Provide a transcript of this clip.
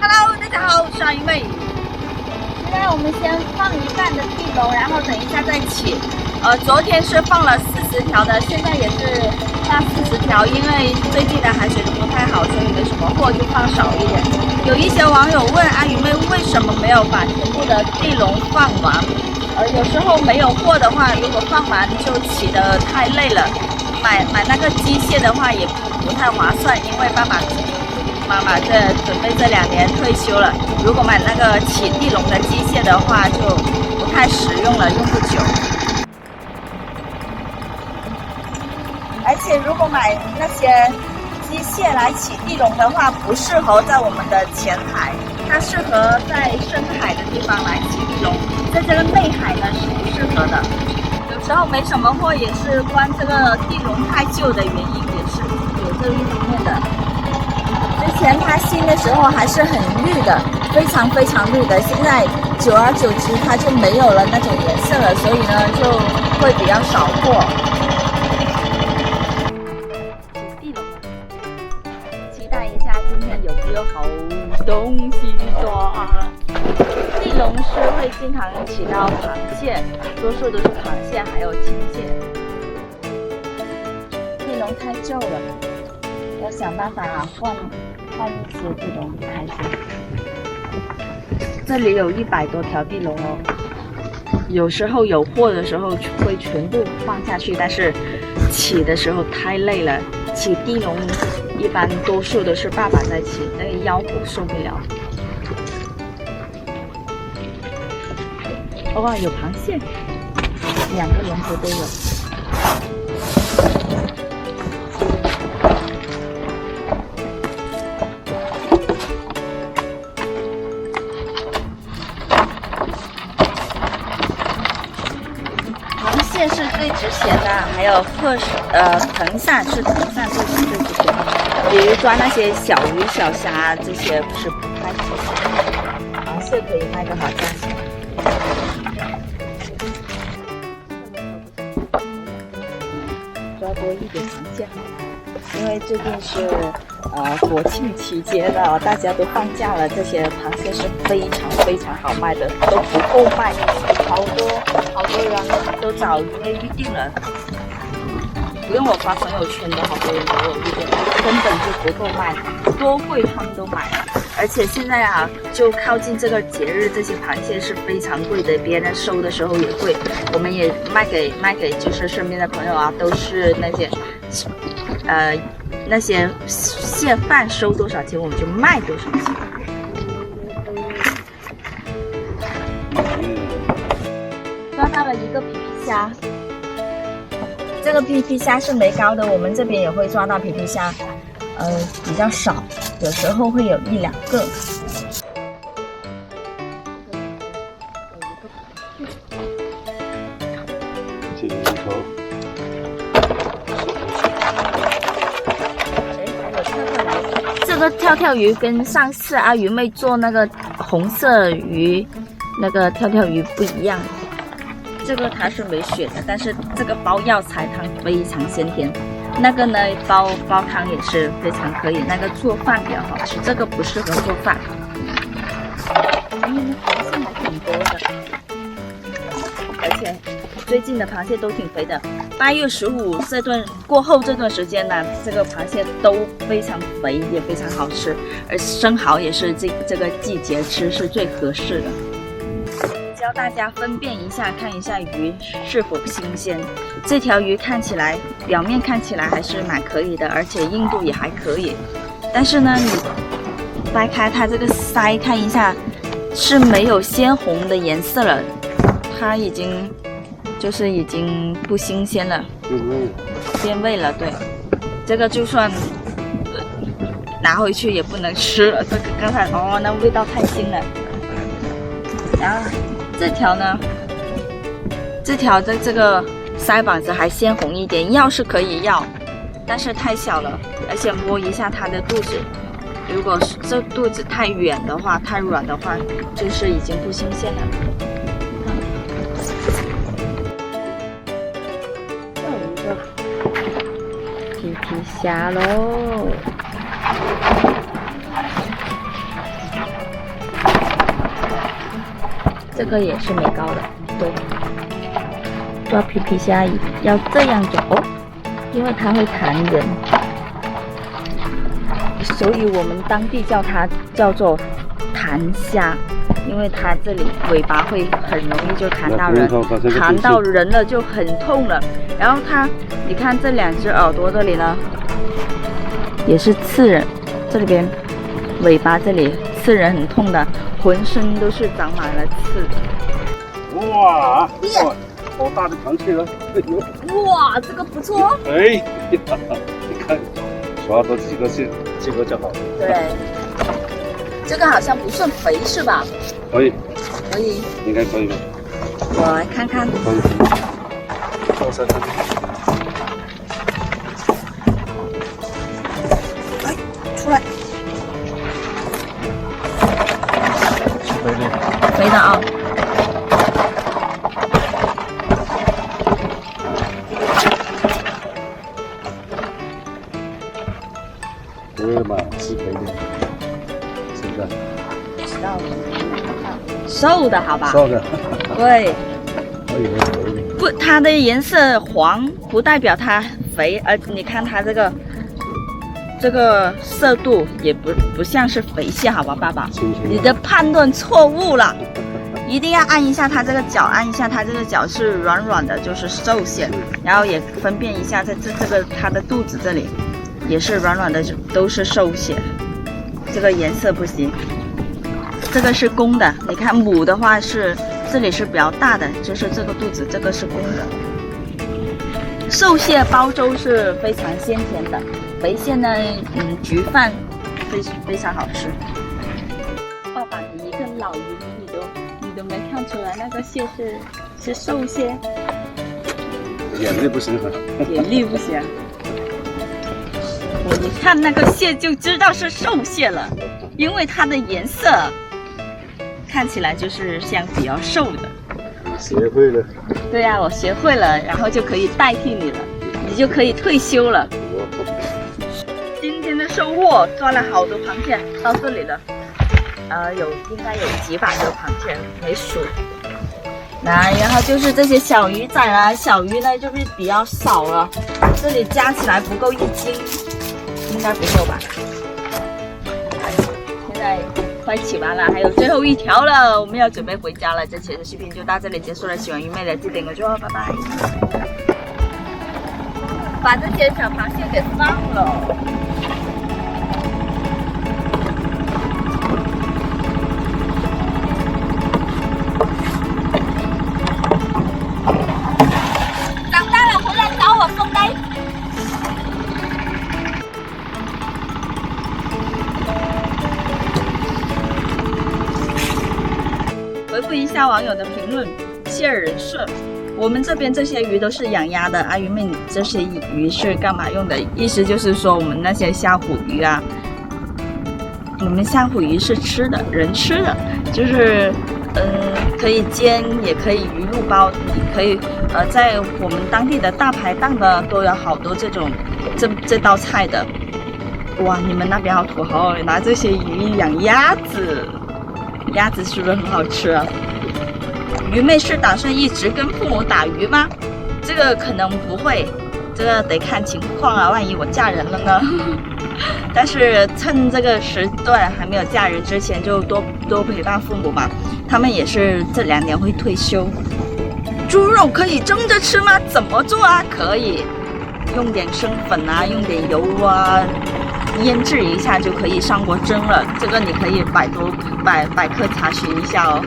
Hello， 大家好，我是阿姨妹。现在我们先放一半的地笼，然后等一下再起。昨天是放了40条的，现在也是放40条，因为最近的海水都不太好，所以没什么货，就放少一点。有一些网友问阿姨妹为什么没有把全部的地笼放完？有时候没有货的话，如果放完就起得太累了，买那个机械的话也不太划算，因为妈妈准备这2年退休了，如果买那个起地笼的机械的话，就不太实用了，用不久。而且如果买那些机械来起地笼的话，不适合在我们的前海，它适合在深海的地方来起地笼，在这个内海呢是不适合的。有时候没什么货也是关这个地笼太旧的原因，也是有这一方面的。之前它新的时候还是很绿的，非常非常绿的，现在久而久之它就没有了那种颜色了，所以呢就会比较少货。起地笼了，期待一下今天有没有好东西抓。地笼是会经常起到螃蟹，多数都是螃蟹还有青蟹。地笼太旧了，要想办法换一些地笼开始。这里有100多条地笼哦，有时候有货的时候会全部放下去，但是起的时候太累了。起地笼一般多数都是爸爸在起，那个腰骨受不了。哇，有螃蟹，2个龙头都有。蟹是最值钱的，还有藤扇是最值钱的。比如抓那些小鱼小虾，这些是不太值钱的。螃蟹可以卖个好价钱。抓多一点螃蟹好了，因为最近是国庆期间了，大家都放假了，这些螃蟹是非常非常好卖的，都不够卖，好多人都早已经预定了，不用我发朋友圈的，好多人都有预定，根本就不够卖，多贵他们都买了。而且现在就靠近这个节日，这些螃蟹是非常贵的，别人收的时候也贵，我们也卖给就是身边的朋友都是那些蟹贩收多少钱我们就卖多少钱。抓到了一个皮皮虾，这个皮皮虾是没膏的，我们这边也会抓到皮皮虾，比较少，有时候会有1-2个。这个跳跳鱼跟上次阿鱼妹做那个红色鱼那个跳跳鱼不一样，这个它是没血的，但是这个煲药材汤非常鲜甜，那个呢煲汤也是非常可以，那个做饭比较好吃，这个不适合做饭。螃蟹还挺多的，而且最近的螃蟹都挺肥的。8月15过后这段时间呢，这个螃蟹都非常肥，也非常好吃，而生蚝也是这个季节吃是最合适的。教大家分辨一下，看一下鱼是否新鲜。这条鱼表面看起来还是蛮可以的，而且硬度也还可以。但是呢，你掰开它这个鳃看一下，是没有鲜红的颜色了，它已经不新鲜了，变味了。对，这个就算拿回去也不能吃了。这个刚才那味道太腥了。然后这条呢，这条的这个腮帮子还鲜红一点，要是可以要，但是太小了，而且摸一下它的肚子，如果是这肚子太软的话，就是已经不新鲜了。皮皮虾喽！这个也是没膏的，对。抓皮皮虾要这样抓哦，因为它会弹人，所以我们当地叫它叫做弹虾，因为它这里尾巴会很容易就弹到人，弹到人了就很痛了。然后它，你看这2只耳朵这里呢，也是刺人，这里边尾巴这里刺人很痛的，浑身都是长满了刺。哇！好大的螃蟹啊！哇，这个不错。哎，你看，抓到几个就好了。对，这个好像不算肥是吧？可以，可以，应该可以吧？我来看看。可以。放上去。哎，出来。肥的。肥的啊。对嘛，是肥的，是不是？知道了。瘦的好吧？瘦的。对。我以为肥的。不，它的颜色黄不代表它肥，你看它这个色度也不像是肥蟹，好吧，爸爸？你的判断错误了。一定要按一下它这个脚，按一下它这个脚是软软的，就是瘦蟹。然后也分辨一下，在这个它的肚子这里也是软软的，都是瘦蟹。这个颜色不行。这个是公的，你看母的话是这里是比较大的，就是这个肚子，这个是公的。瘦蟹煲粥是非常鲜甜的，肥蟹呢，焗饭非常好吃。爸爸，你一个老鱼你都没看出来那个蟹是瘦蟹，眼力不行哈。眼力不行。我一看那个蟹就知道是瘦蟹了，因为它的颜色看起来就是像比较瘦的。学会了。对呀，我学会了，然后就可以代替你了，你就可以退休了。今天的收获抓了好多螃蟹到这里了，应该有几百个螃蟹没数。然后就是这些小鱼仔啦，小鱼呢就是比较少了，这里加起来不够1斤，应该不够吧？现在快起完了，还有最后1条了，我们要准备回家了。这期的视频就到这里结束了，喜欢鱼妹的记得点个赞，拜拜。把这些小螃蟹给放了。长大了回来找我送来。回复一下网友的评论，蟹人是我们这边这些鱼都是养鸭的。阿鱼妹，你这些鱼是干嘛用的？意思就是说我们那些虾虎鱼啊，我们虾虎鱼是吃的，人吃的，就是可以煎，也可以鱼露包，你可以在我们当地的大排档的都有好多这道菜的。哇，你们那边好土豪哦，拿这些鱼养鸭子。鸭子是不是很好吃啊？鱼妹是打算一直跟父母打鱼吗？这个可能不会，这个得看情况啊，万一我嫁人了呢？但是趁这个时段还没有嫁人之前，就多陪伴父母嘛。他们也是这2年会退休。猪肉可以蒸着吃吗？怎么做啊？可以用点生粉啊，用点油啊，腌制一下就可以上锅蒸了。这个你可以百科查询一下哦。